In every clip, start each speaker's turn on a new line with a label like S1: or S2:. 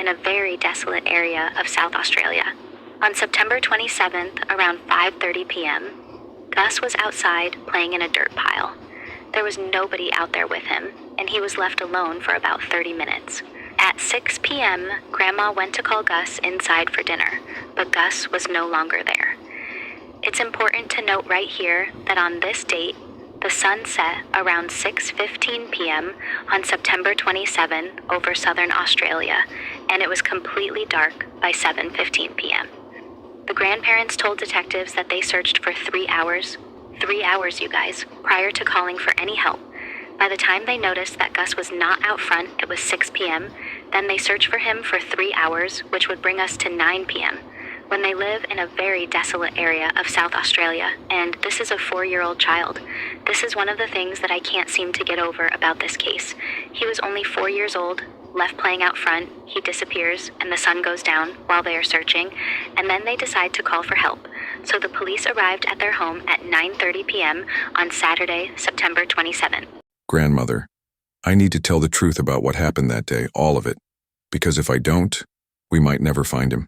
S1: in a very desolate area of South Australia. On September 27th, around 5:30 p.m., Gus was outside playing in a dirt pile. There was nobody out there with him, and he was left alone for about 30 minutes. At 6 p.m., Grandma went to call Gus inside for dinner, but Gus was no longer there. It's important to note right here that on this date, the sun set around 6:15 p.m. on September 27 over southern Australia, and it was completely dark by 7:15 p.m. The grandparents told detectives that they searched for 3 hours. 3 hours, you guys, prior to calling for any help. By the time they noticed that Gus was not out front, it was 6 p.m., then they searched for him for 3 hours, which would bring us to 9 p.m., when they live in a very desolate area of South Australia, and this is a 4-year-old child. This is one of the things that I can't seem to get over about this case. He was only 4 years old, left playing out front, he disappears, and the sun goes down while they are searching, and then they decide to call for help. So the police arrived at their home at 9:30 p.m. on Saturday, September 27th.
S2: Grandmother, I need to tell the truth about what happened that day, all of it, because if I don't, we might never find him.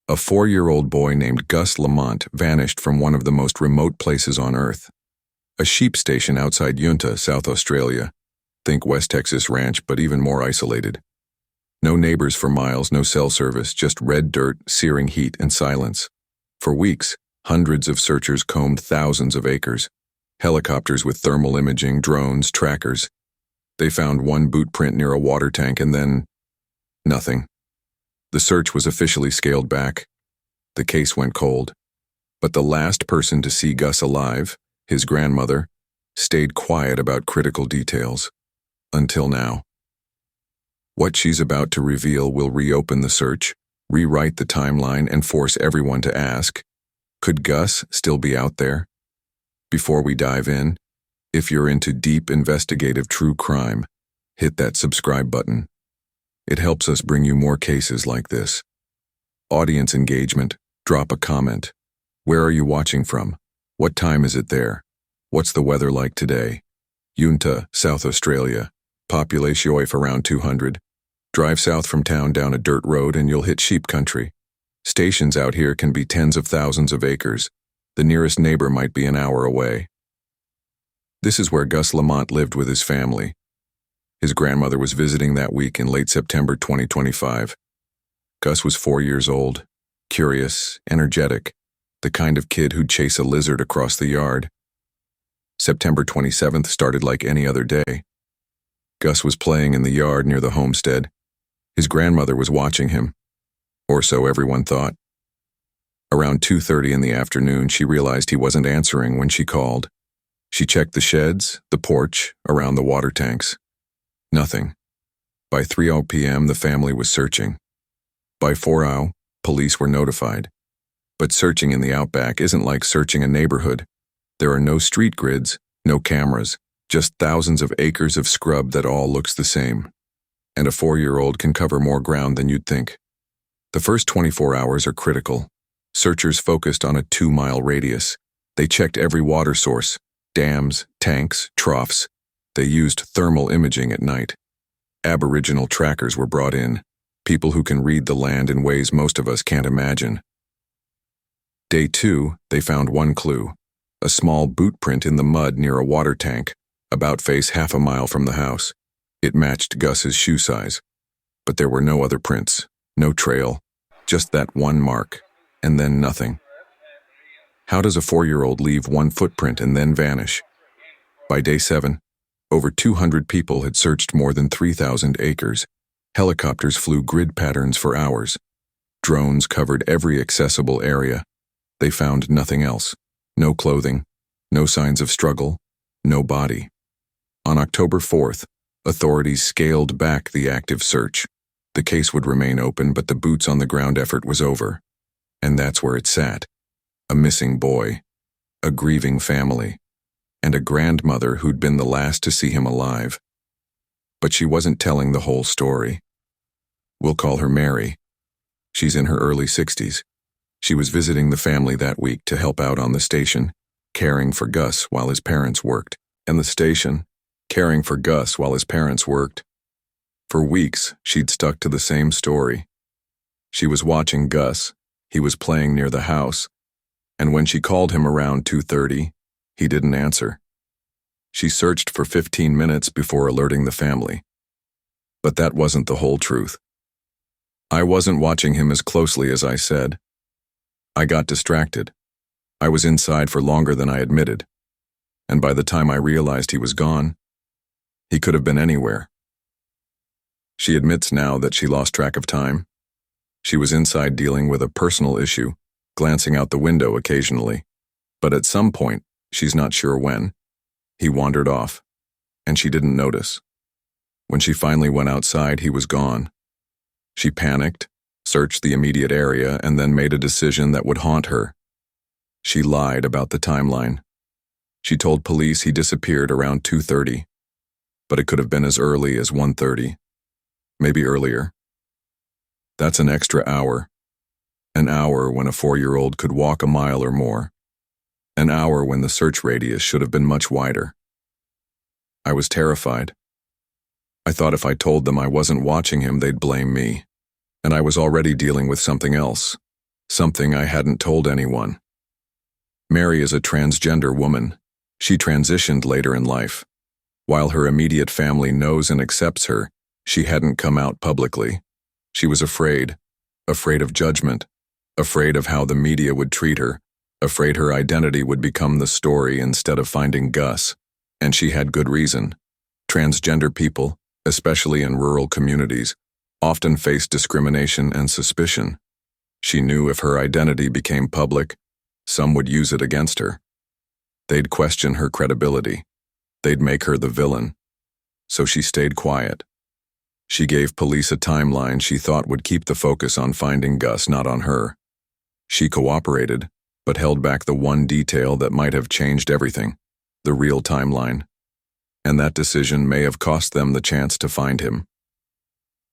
S2: A 4-year-old boy named Gus Lamont vanished from one of the most remote places on Earth, a sheep station outside Yunta, South Australia. Think West Texas ranch, but even more isolated. No neighbors for miles, no cell service, just red dirt, searing heat, and silence. For weeks, hundreds of searchers combed thousands of acres. Helicopters with thermal imaging, drones, trackers. They found one boot print near a water tank and then nothing. The search was officially scaled back. The case went cold. But the last person to see Gus alive, his grandmother, stayed quiet about critical details. Until now. What she's about to reveal will reopen the search, rewrite the timeline, and force everyone to ask, could Gus still be out there? Before we dive in, if you're into deep investigative true crime, hit that subscribe button. It helps us bring you more cases like this. Audience engagement, drop a comment. Where are you watching from? What time is it there? What's the weather like today? Yunta, South Australia. Population of around 200. Drive south from town down a dirt road and you'll hit sheep country. Stations out here can be tens of thousands of acres. The nearest neighbor might be an hour away. This is where Gus Lamont lived with his family. His grandmother was visiting that week in late September 2025. Gus was 4 years old, curious, energetic, the kind of kid who'd chase a lizard across the yard. September 27th started like any other day. Gus was playing in the yard near the homestead. His grandmother was watching him, or so everyone thought. Around 2:30 in the afternoon, she realized he wasn't answering when she called. She checked the sheds, the porch, around the water tanks. Nothing. By 3:00 p.m., the family was searching. By 4:00, police were notified. But searching in the Outback isn't like searching a neighborhood. There are no street grids, no cameras, just thousands of acres of scrub that all looks the same. And a 4-year-old can cover more ground than you'd think. The first 24 hours are critical. Searchers focused on a 2-mile radius. They checked every water source, dams, tanks, troughs. They used thermal imaging at night. Aboriginal trackers were brought in, people who can read the land in ways most of us can't imagine. Day 2, they found one clue, a small boot print in the mud near a water tank, about face half a mile from the house. It matched Gus's shoe size. But there were no other prints, no trail, just that one mark, and then nothing. How does a 4-year-old leave one footprint and then vanish? By day 7, over 200 people had searched more than 3,000 acres. Helicopters flew grid patterns for hours. Drones covered every accessible area. They found nothing else. No clothing, no signs of struggle, no body. On October 4th, authorities scaled back the active search. The case would remain open, but the boots-on-the-ground effort was over. And that's where it sat. A missing boy, a grieving family, and a grandmother who'd been the last to see him alive. But she wasn't telling the whole story. We'll call her Mary. She's in her early 60s. She was visiting the family that week to help out on the station, caring for Gus while his parents worked. And the station, caring for Gus while his parents worked. For weeks, she'd stuck to the same story. She was watching Gus, he was playing near the house, and when she called him around 2:30, he didn't answer. She searched for 15 minutes before alerting the family. But that wasn't the whole truth. I wasn't watching him as closely as I said. I got distracted. I was inside for longer than I admitted, and by the time I realized he was gone, he could have been anywhere. She admits now that she lost track of time. She was inside dealing with a personal issue, glancing out the window occasionally, but at some point, she's not sure when, he wandered off, and she didn't notice. When she finally went outside, he was gone. She panicked, searched the immediate area, and then made a decision that would haunt her. She lied about the timeline. She told police he disappeared around 2:30, but it could have been as early as 1:30, maybe earlier. That's an extra hour. An hour when a 4-year-old could walk a mile or more. An hour when the search radius should have been much wider. I was terrified. I thought if I told them I wasn't watching him, they'd blame me. And I was already dealing with something else, something I hadn't told anyone. Mary is a transgender woman. She transitioned later in life. While her immediate family knows and accepts her, she hadn't come out publicly. She was afraid of judgment, afraid of how the media would treat her, afraid her identity would become the story instead of finding Gus. And she had good reason. Transgender people, especially in rural communities, often face discrimination and suspicion. She knew if her identity became public, some would use it against her. They'd question her credibility. They'd make her the villain. So she stayed quiet. She gave police a timeline she thought would keep the focus on finding Gus, not on her. She cooperated, but held back the one detail that might have changed everything, the real timeline. And that decision may have cost them the chance to find him.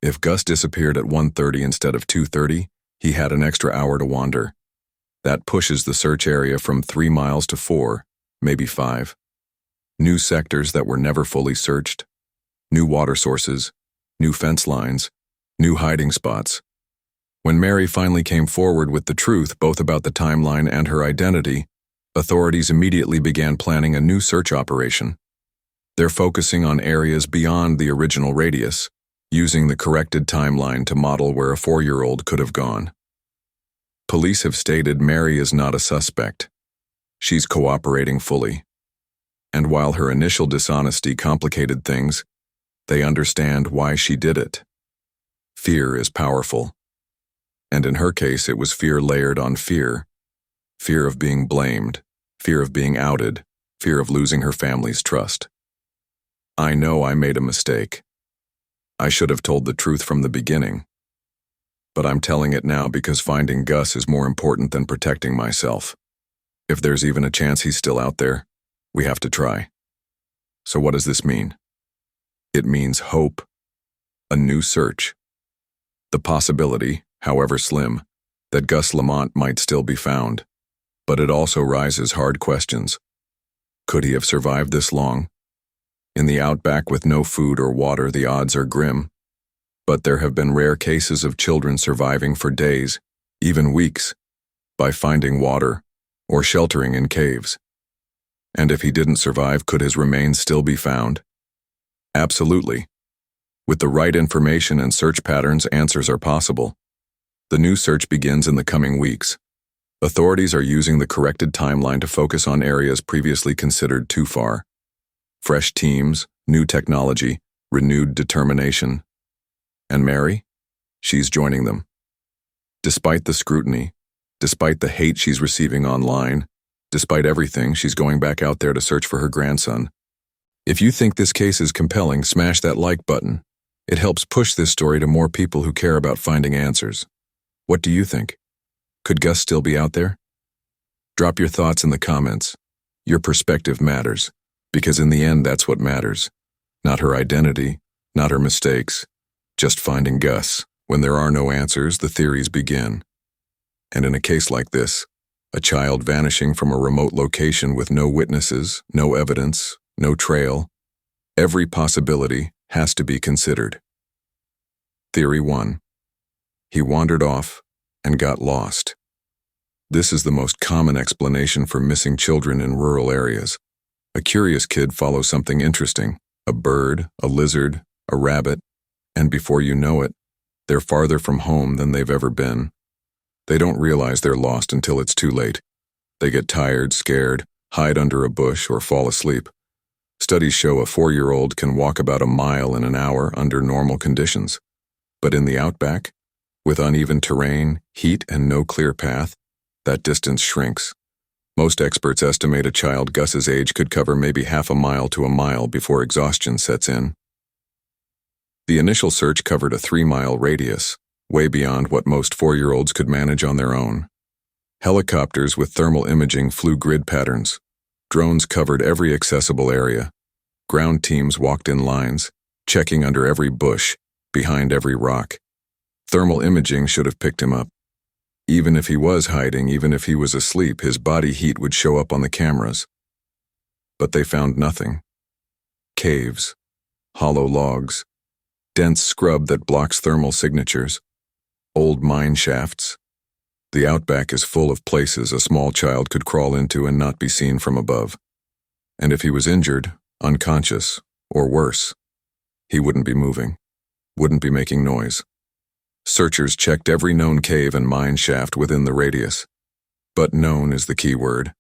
S2: If Gus disappeared at 1:30 instead of 2:30, he had an extra hour to wander. That pushes the search area from 3 miles to 4, maybe 5. New sectors that were never fully searched, new water sources, new fence lines, new hiding spots. When Mary finally came forward with the truth, both about the timeline and her identity, authorities immediately began planning a new search operation. They're focusing on areas beyond the original radius, using the corrected timeline to model where a 4-year-old could have gone. Police have stated Mary is not a suspect. She's cooperating fully. And while her initial dishonesty complicated things, they understand why she did it. Fear is powerful. And in her case, it was fear layered on fear. Fear of being blamed, fear of being outed, fear of losing her family's trust. I know I made a mistake. I should have told the truth from the beginning. But I'm telling it now because finding Gus is more important than protecting myself. If there's even a chance he's still out there, we have to try. So what does this mean? It means hope. A new search. The possibility, however slim, that Gus Lamont might still be found. But it also raises hard questions. Could he have survived this long? In the Outback with no food or water, the odds are grim. But there have been rare cases of children surviving for days, even weeks, by finding water or sheltering in caves. And if he didn't survive, could his remains still be found? Absolutely. With the right information and search patterns, answers are possible. The new search begins in the coming weeks. Authorities are using the corrected timeline to focus on areas previously considered too far. Fresh teams, new technology, renewed determination. And Mary? She's joining them. Despite the scrutiny, despite the hate she's receiving online, despite everything, she's going back out there to search for her grandson. If you think this case is compelling, smash that like button. It helps push this story to more people who care about finding answers. What do you think? Could Gus still be out there? Drop your thoughts in the comments. Your perspective matters, because in the end, that's what matters. Not her identity, not her mistakes, just finding Gus. When there are no answers, the theories begin. And in a case like this, a child vanishing from a remote location with no witnesses, no evidence, no trail, every possibility has to be considered. Theory 1. He wandered off and got lost. This is the most common explanation for missing children in rural areas. A curious kid follows something interesting, a bird, a lizard, a rabbit, and before you know it, they're farther from home than they've ever been. They don't realize they're lost until it's too late. They get tired, scared, hide under a bush, or fall asleep. Studies show a 4-year-old can walk about a mile in an hour under normal conditions. But in the Outback, with uneven terrain, heat, and no clear path, that distance shrinks. Most experts estimate a child Gus's age could cover maybe half a mile to a mile before exhaustion sets in. The initial search covered a 3-mile radius, way beyond what most 4-year-olds could manage on their own. Helicopters with thermal imaging flew grid patterns. Drones covered every accessible area. Ground teams walked in lines, checking under every bush, behind every rock. Thermal imaging should have picked him up. Even if he was hiding, even if he was asleep, his body heat would show up on the cameras. But they found nothing. Caves, hollow logs, dense scrub that blocks thermal signatures, old mine shafts. The Outback is full of places a small child could crawl into and not be seen from above. And if he was injured, unconscious, or worse, he wouldn't be moving, wouldn't be making noise. Searchers checked every known cave and mine shaft within the radius. But known is the key word.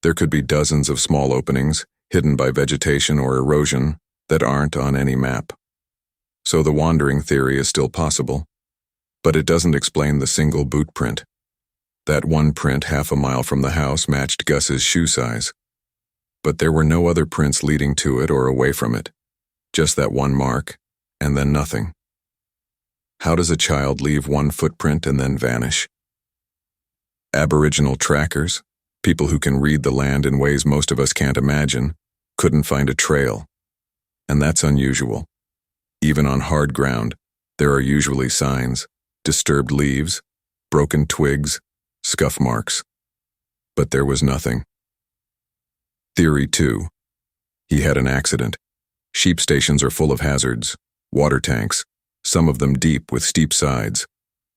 S2: There could be dozens of small openings, hidden by vegetation or erosion, that aren't on any map. So the wandering theory is still possible. But it doesn't explain the single boot print. That one print half a mile from the house matched Gus's shoe size. But there were no other prints leading to it or away from it. Just that one mark, and then nothing. How does a child leave one footprint and then vanish? Aboriginal trackers, people who can read the land in ways most of us can't imagine, couldn't find a trail. And that's unusual. Even on hard ground, there are usually signs, disturbed leaves, broken twigs, scuff marks. But there was nothing. Theory 2. He had an accident. Sheep stations are full of hazards, water tanks, some of them deep with steep sides,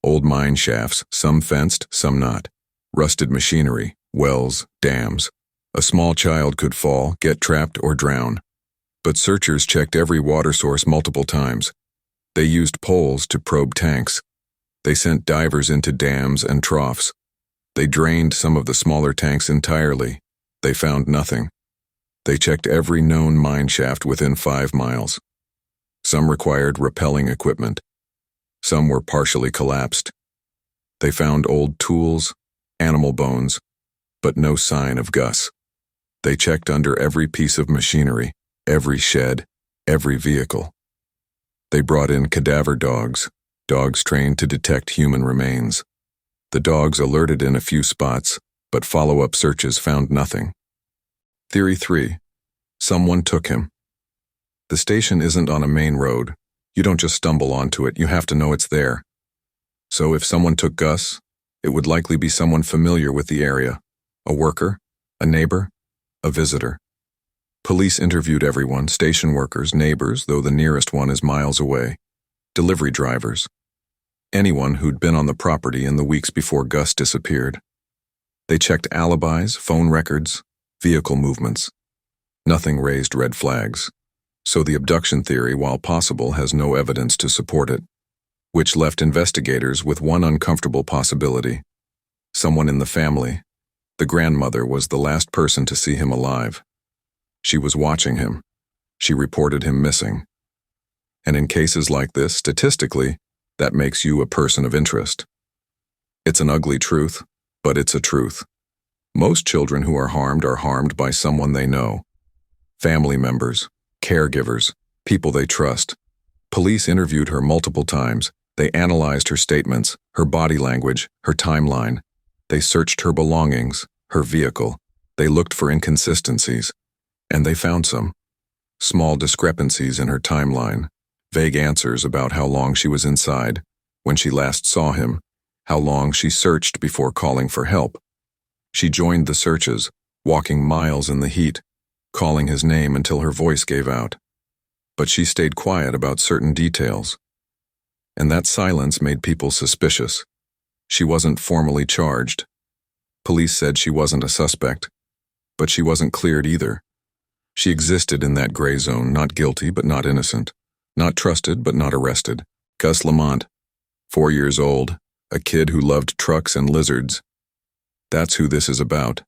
S2: old mine shafts, some fenced, some not, rusted machinery, wells, dams. A small child could fall, get trapped, or drown. But searchers checked every water source multiple times. They used poles to probe tanks. They sent divers into dams and troughs. They drained some of the smaller tanks entirely. They found nothing. They checked every known mine shaft within 5 miles. Some required rappelling equipment. Some were partially collapsed. They found old tools, animal bones, but no sign of Gus. They checked under every piece of machinery, every shed, every vehicle. They brought in cadaver dogs, dogs trained to detect human remains. The dogs alerted in a few spots, but follow-up searches found nothing. Theory 3. Someone took him. The station isn't on a main road. You don't just stumble onto it, you have to know it's there. So if someone took Gus, it would likely be someone familiar with the area. A worker, a neighbor, a visitor. Police interviewed everyone, station workers, neighbors, though the nearest one is miles away, delivery drivers, anyone who'd been on the property in the weeks before Gus disappeared. They checked alibis, phone records, vehicle movements. Nothing raised red flags. So the abduction theory, while possible, has no evidence to support it, which left investigators with one uncomfortable possibility. Someone in the family, the grandmother, was the last person to see him alive. She was watching him. She reported him missing. And in cases like this, statistically, that makes you a person of interest. It's an ugly truth, but it's a truth. Most children who are harmed by someone they know. Family members, caregivers, people they trust. Police interviewed her multiple times. They analyzed her statements, her body language, her timeline. They searched her belongings, her vehicle. They looked for inconsistencies. And they found some. Small discrepancies in her timeline. Vague answers about how long she was inside, when she last saw him, how long she searched before calling for help. She joined the searches, walking miles in the heat, calling his name until her voice gave out. But she stayed quiet about certain details. And that silence made people suspicious. She wasn't formally charged. Police said she wasn't a suspect, but she wasn't cleared either. She existed in that gray zone, not guilty but not innocent, not trusted but not arrested. Gus Lamont, 4 years old, a kid who loved trucks and lizards. That's who this is about.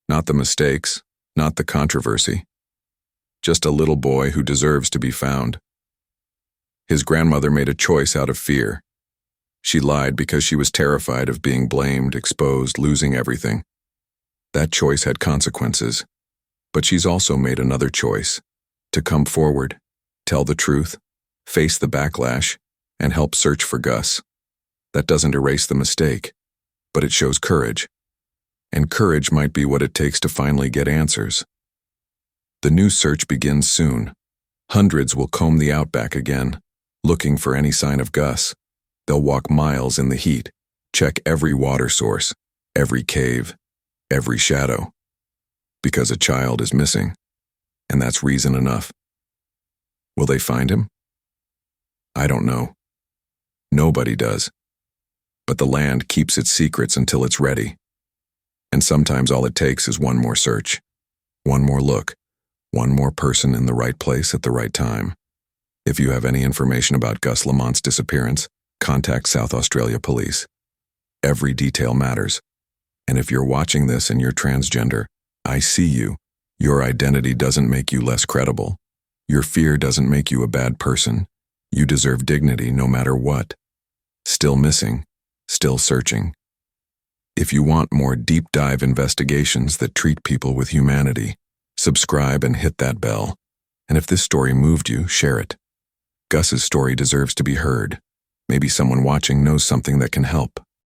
S2: Not the mistakes, not the controversy. Just a little boy who deserves to be found. His grandmother made a choice out of fear. She lied because she was terrified of being blamed, exposed, losing everything. That choice had consequences. But she's also made another choice, to come forward, tell the truth, face the backlash, and help search for Gus. That doesn't erase the mistake, but it shows courage. And courage might be what it takes to finally get answers. The new search begins soon. Hundreds will comb the Outback again, looking for any sign of Gus. They'll walk miles in the heat, check every water source, every cave, every shadow. Because a child is missing, and that's reason enough. Will they find him? I don't know. Nobody does. But the land keeps its secrets until it's ready. And sometimes all it takes is one more search, one more look, one more person in the right place at the right time. If you have any information about Gus Lamont's disappearance, contact South Australia Police. Every detail matters. And if you're watching this and you're transgender, I see you. Your identity doesn't make you less credible. Your fear doesn't make you a bad person. You deserve dignity no matter what. Still missing, still searching. If you want more deep dive investigations that treat people with humanity, subscribe and hit that bell. And if this story moved you, share it. Gus's story deserves to be heard. Maybe someone watching knows something that can help.